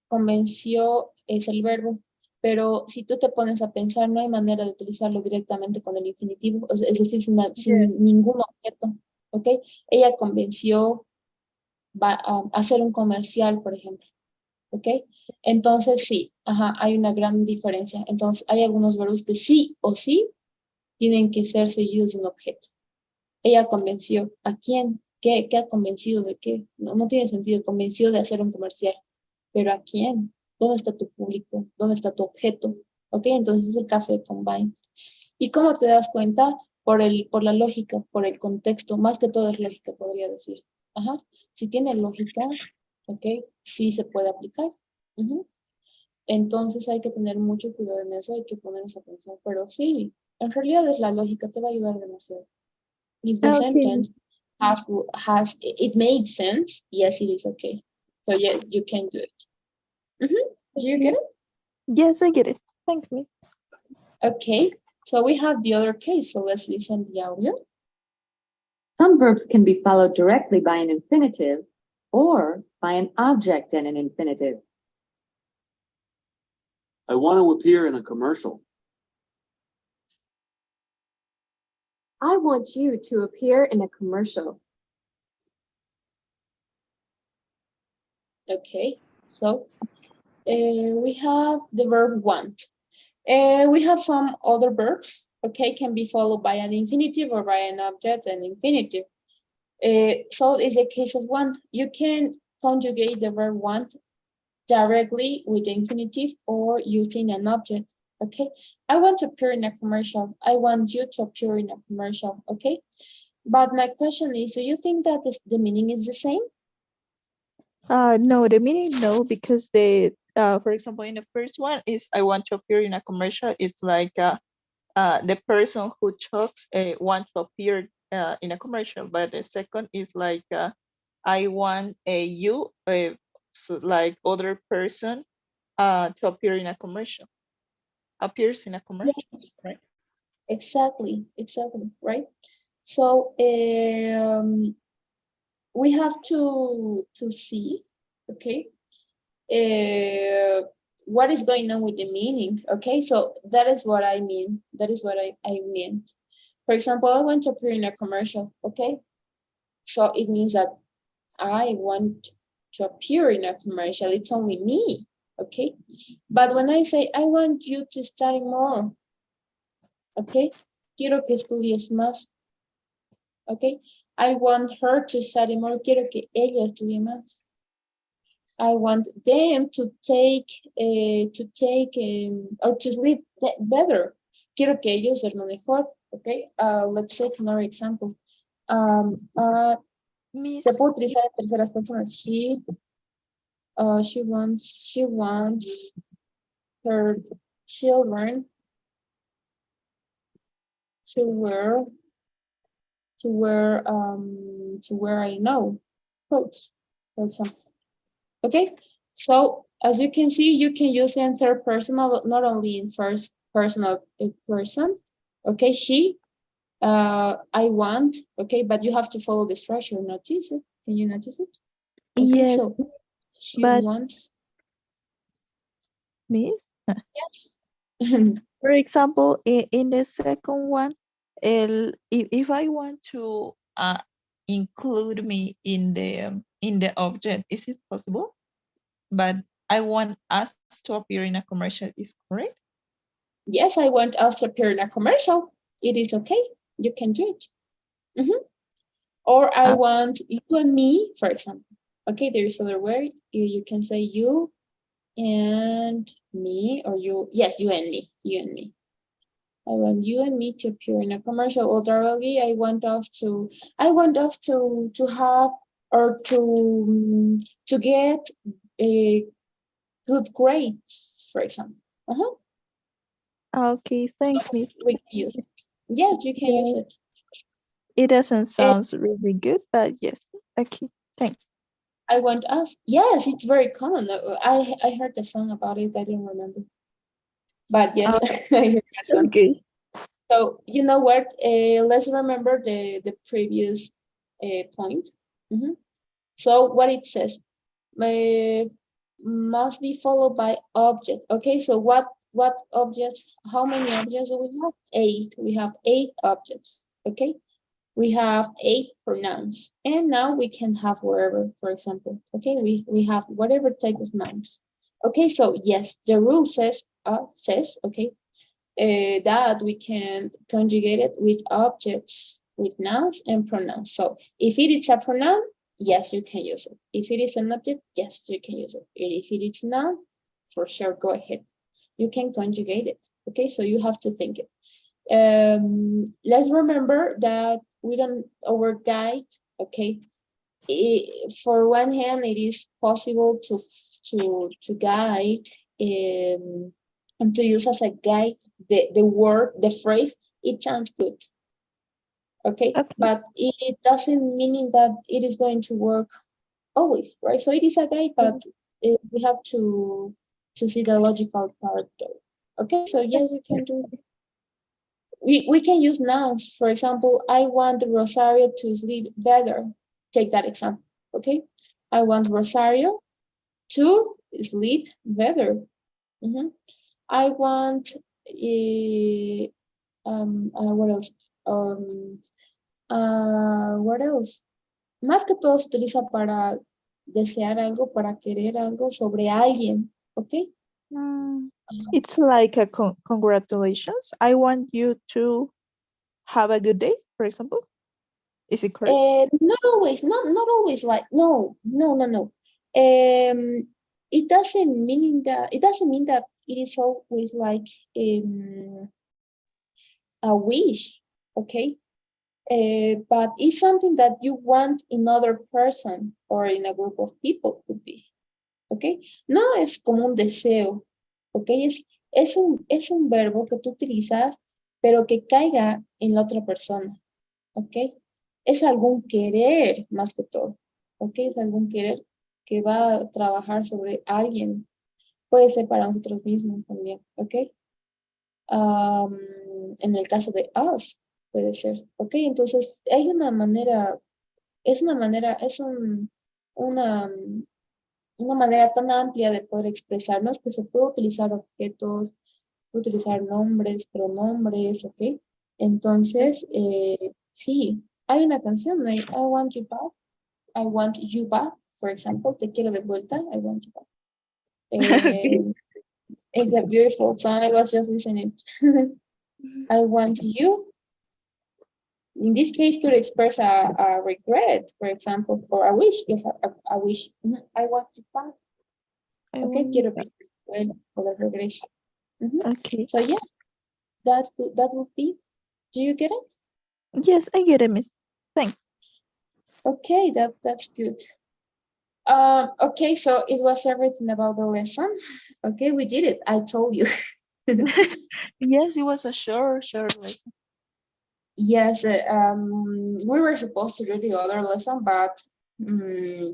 convenció es el verbo, pero si tú te pones a pensar, no hay manera de utilizarlo directamente con el infinitivo, es decir, sin ningún objeto, ¿ok? Ella convenció a hacer un comercial, por ejemplo, ¿ok? Entonces, sí, ajá, hay una gran diferencia. Entonces, hay algunos verbos que sí o sí tienen que ser seguidos de un objeto. Ella convenció, ¿a quién? ¿Qué ha convencido de qué? No, no tiene sentido, convenció de hacer un comercial. ¿Pero a quién? ¿Dónde está tu público? ¿Dónde está tu objeto? ¿Ok? Entonces es el caso de combine. ¿Y cómo te das cuenta? Por la lógica, por el contexto, más que todo es lógica, podría decir. Ajá. Si tiene lógica, ¿ok? Sí se puede aplicar. Ujú. Entonces hay que tener mucho cuidado en eso, hay que ponernos a pensar, pero sí, en realidad es la lógica, te va a ayudar demasiado. If the Okay. sentence it makes sense, yes, it is okay. So yes, you can do it. Do you get it? Yes, I get it. Thanks, Miss. Okay. So we have the other case. So let's listen to the audio. Some verbs can be followed directly by an infinitive or by an object and an infinitive. I want to appear in a commercial. I want you to appear in a commercial. Okay. So we have the verb want. We have some other verbs. Okay, can be followed by an infinitive or by an object and infinitive. So it's a case of want. You can conjugate the verb want directly with the infinitive or using an object. Okay, I want to appear in a commercial. I want you to appear in a commercial. Okay, but my question is, do you think that the meaning is the same? No, the meaning no, because for example, in the first one is I want to appear in a commercial. It's like the person who talks want to appear in a commercial, but the second is like I want you, so like other person, to appear in a commercial. Appears in a commercial, right? Exactly, right? So we have to see, okay, what is going on with the meaning, okay? So that is what I mean. That is what I meant. For example, I want to appear in a commercial, okay? So it means that I want to appear in a commercial. It's only me, okay? But when I say I want you to study more, okay? Quiero que estudies más, okay? I want her to study more. Quiero que ella estudie más. I want them to take or to sleep better. Quiero que ellos duerman mejor. Okay. Let's take another example. Miss, Se puede utilizar en terceras personas. She wants her children to wear I know coats, for example. Okay, so as you can see, you can use in third personal, not only in first personal person. Okay, she, I want, okay, but you have to follow the structure. Notice it. Can you notice it? Okay, yes, so she but wants, Miss, yes. for example, in the second one, if I want to include me in the object, is it possible? But I want us to appear in a commercial, is correct? Yes, I want us to appear in a commercial. It is okay. You can do it. Or I want you and me, for example. Okay, there is other word. You can say you and me, or you, yes, you and me, you and me. I want you and me to appear in a commercial. Alternatively, I want us to have or to get a good grades, for example. Okay, thanks, Miss. We can use it. Yes, you can use it. It doesn't Eh, sound really good, but yes. Okay, thanks. I want to ask. Yes, it's very common. I heard the song about it. I don't remember, but yes, Oh, I heard that song. okay. So you know what? Let's remember the previous point. Mhm. So what it says must be followed by object. Okay, so what objects? How many objects do we have? 8. We have 8 objects. Okay, we have 8 pronouns, and now we can have wherever. For example, okay, we have whatever type of nouns. Okay, so yes, the rule says okay that we can conjugate it with objects, with nouns and pronouns. So if it is a pronoun, yes, you can use it. If it is an object, yes, you can use it. And if it is noun, for sure, go ahead. You can conjugate it. Okay, so you have to think it. Let's remember that we don't our guide. Okay, for one hand, it is possible to guide and to use as a guide the word, the phrase. It sounds good, okay, Okay. but it doesn't mean that it is going to work always, right? So it is a guide, but we have to see the logical part though. Okay, so yes, we can do. We can use nouns. For example, I want Rosario to sleep better. Take that example. Okay. I want Rosario to sleep better. Mhm. I want what else? What else? Más que todo se utiliza para desear algo, para querer algo sobre alguien. Okay. Mm, it's like a congratulations. I want you to have a good day, for example. Is it correct? Not always, not always like no. It doesn't mean that it is always like a wish, okay? But it's something that you want in other person or in a group of people could be, okay? No es como un deseo, okay? Es un verbo que tú utilizas, pero que caiga en la otra persona. ¿Ok? Es algún querer más que todo, ¿ok? Es algún querer que va a trabajar sobre alguien. Puede ser para nosotros mismos también, ¿ok? En el caso de us, puede ser, ¿ok? Entonces, hay una manera, una, una manera tan amplia de poder expresarnos que se puede utilizar objetos, utilizar nombres, pronombres, ¿ok? Entonces, sí, hay una canción, I want you back, I want you back, for example, te quiero de vuelta, I want you back. Okay. It's a beautiful song, I was just listening. I want you, in this case, could express a regret, for example, or a wish, yes, a wish. I want you back, I okay, want quiero that. que vuelva, poder regreso. Okay. So, yeah, that would be, do you get it? Yes, I get it, miss. Thanks. Okay, that's good. Okay, so it was everything about the lesson. Okay, we did it. I told you. Yes, it was a short lesson. Yes, we were supposed to do the other lesson, but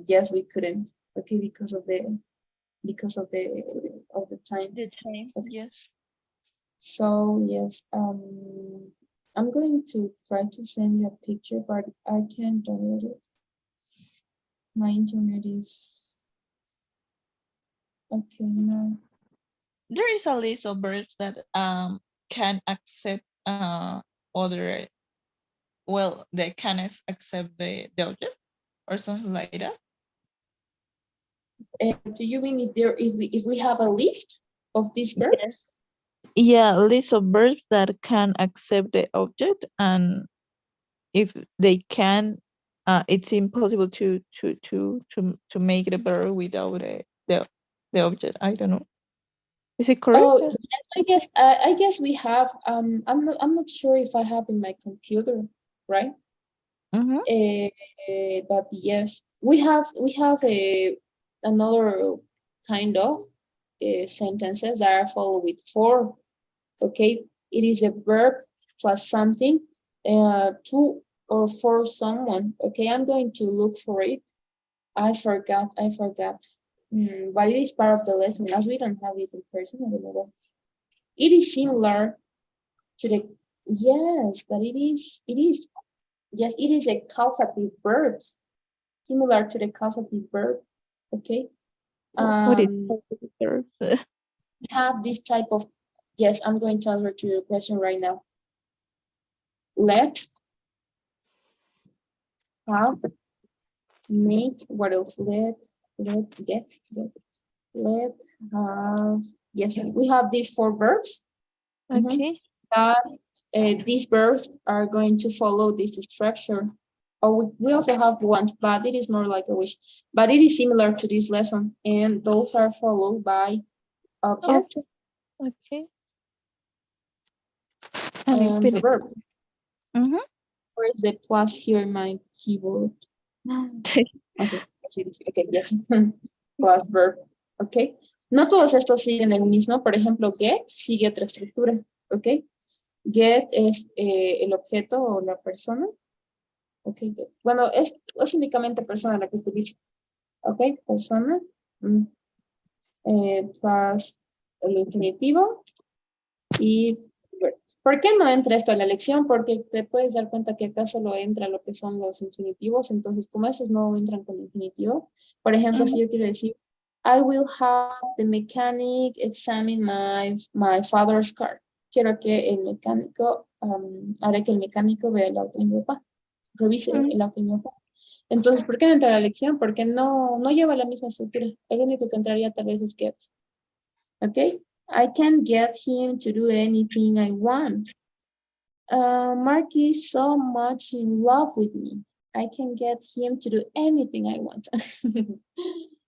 yes, we couldn't. Okay, because of the time. The time, Okay. yes. So yes, I'm going to try to send you a picture, but I can't download it. My internet is okay now. There is a list of verbs that can accept other, well, they can accept the object or something like that. Do you mean if we have a list of these verbs? Yeah, list of verbs that can accept the object, and if they can, it's impossible to make the verb without the object. I don't know. Is it correct? Oh, yes, I guess we have. I'm not sure if I have in my computer, right? Mm-hmm. But yes, we have another kind of sentences that are followed with for. Okay, it is a verb plus something to or for someone. Okay, I'm going to look for it. I forgot. But it is part of the lesson as we don't have it in person. I don't know what. It is similar to the, yes, but yes, it is a causative verbs, similar to the causative verb. Okay. What is Um, verb? have this type of, yes, I'm going to answer to your question right now. Let, have, make, what else? Let, get, let, have, yes, we have these 4 verbs. Okay. That these verbs are going to follow this structure. Or we also have want, but it is more like a wish. But it is similar to this lesson, and those are followed by object Okay. And and repeat the it. verb. Mhm. Where is the plus here in my keyboard? Okay, okay, yes. Plus verb, ok. No todos estos siguen el mismo, por ejemplo, get sigue otra estructura, ok. Get es el objeto o la persona, ok. Get. Bueno, es únicamente persona la que utilizo, ok, persona, plus el infinitivo y verb. ¿Por qué no entra esto a la lección? Porque te puedes dar cuenta que acá solo entra lo que son los infinitivos, entonces como esos no entran con infinitivo, por ejemplo, si yo quiero decir, I will have the mechanic examine my father's car. Quiero que el mecánico, haré que el mecánico vea el auto de mi papá, revise el auto de mi papá. Entonces, ¿por qué no entra a la lección? Porque no lleva la misma estructura. El único que entraría tal vez es get. ¿Ok? I can get him to do anything I want. Mark is so much in love with me. I can get him to do anything I want.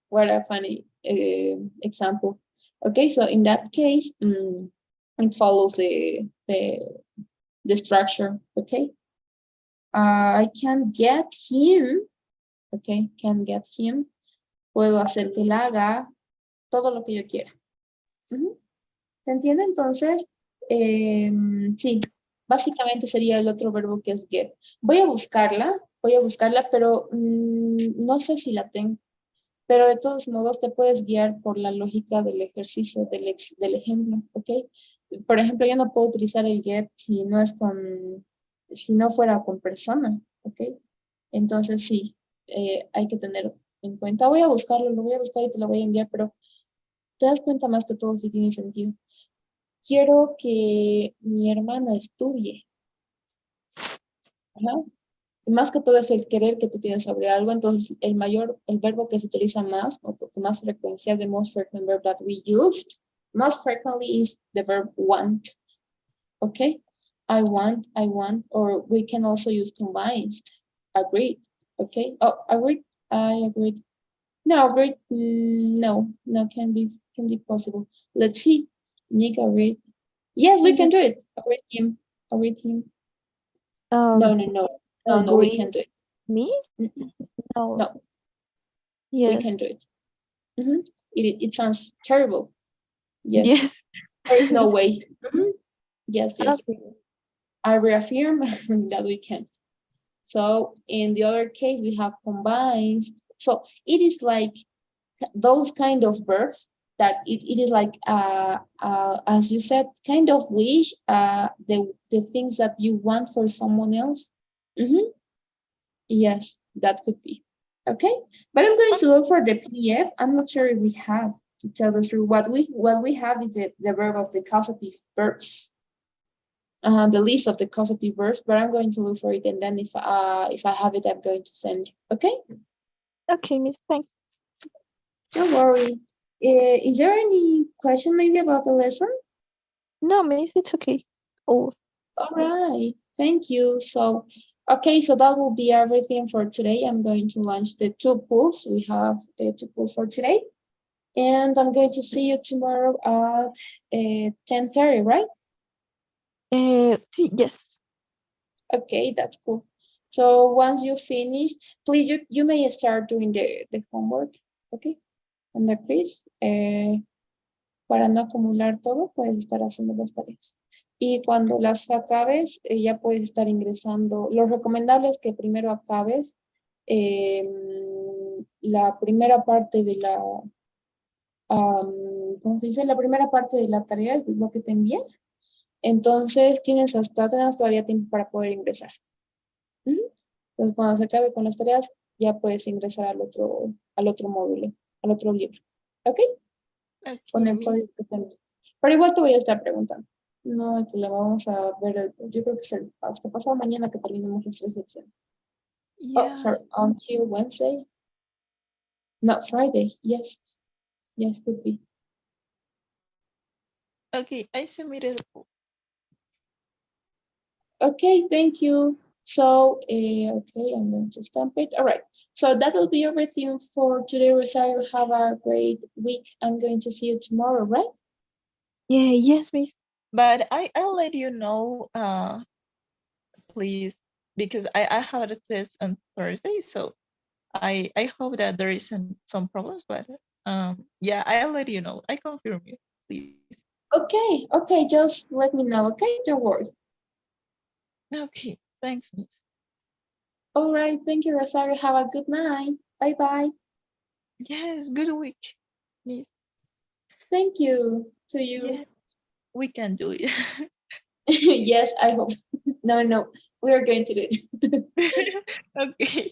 What a funny example. Okay, so in that case, it follows the structure. Okay, I can get him. Okay, can get him. Puedo hacer que él haga todo lo que yo quiera. ¿Se entiende? Entonces, sí, básicamente sería el otro verbo que es get. Voy a buscarla, pero no sé si la tengo. Pero de todos modos te puedes guiar por la lógica del ejercicio, del ejemplo, ¿ok? Por ejemplo, yo no puedo utilizar el get si no fuera con persona, ¿ok? Entonces sí, hay que tener en cuenta. Voy a buscarlo, lo voy a buscar y te lo voy a enviar, pero te das cuenta más que todo si tiene sentido. Quiero que mi hermana estudie. Ajá. Más que todo es el querer que tú tienes sobre algo, entonces el verbo que se utiliza más, o con más frecuencia, the most frequent verb that we use, most frequently is the verb want, okay? I want, or we can also use combined, agreed, okay? Oh, agreed, I agreed. No, agreed, no, can be possible. Let's see, Nick agreed. Yes, we can do it, agreed him. No, we Agree. can't do it. Me? No. No, we Yes. can do it. It sounds terrible. Yes, Yes. there is no way. Yes. Okay. I reaffirm that we can't. So in the other case, we have combined. So it is like those kind of verbs that it is like, as you said, kind of wish, the things that you want for someone else. Yes, that could be. Okay, but I'm going to look for the PDF. I'm not sure if we have, to tell the truth. What we have is the verb of the causative verbs. The list of the causative verbs, but I'm going to look for it, and then if I have it, I'm going to send you. Okay? Okay, Miss. Thanks. Don't worry. Is there any question maybe about the lesson? No, Miss. It's okay. Oh. All right. Thank you. So, okay, so that will be everything for today. I'm going to launch the 2 polls. We have 2 polls for today. And I'm going to see you tomorrow at 10:30, right? Yes. Okay, that's cool. So once you finished, please, you may start doing the homework, okay? And the quiz. Para no acumular todo, puedes estar haciendo las tareas. Y cuando las acabes, ya puedes estar ingresando. Lo recomendable es que primero acabes la primera parte de la, ¿cómo se dice? La primera parte de la tarea, que es lo que te envié. Entonces tenemos todavía tiempo para poder ingresar. Ujú. Entonces, cuando se acabe con las tareas, ya puedes ingresar al otro módulo, al otro libro. ¿Ok? Con Okay, el Miss. código que tengo. Pero igual te voy a estar preguntando. No hay problema, vamos a ver, yo creo que es hasta pasado mañana que terminemos las 3 lecciones. Oh, Yeah. sorry, until Wednesday. No, Friday, yes. Yes, could be. Okay, I submitted. Okay, thank you. So, okay, I'm going to stamp it. All right. So that'll be everything for today, Rosario. Have a great week. I'm going to see you tomorrow, right? Yeah, yes, Miss. But I'll let you know, please, because I had a test on Thursday, so I hope that there isn't some problems, but yeah, I'll let you know. I confirm you, please. Okay, okay, just let me know, okay? Don't worry. Okay, thanks, Miss. All right, thank you, Rosario. Have a good night. Bye-bye. Yes, good week, Miss. Thank you to you. Yeah, we can do it. Yes, I hope. No, we are going to do it. Okay.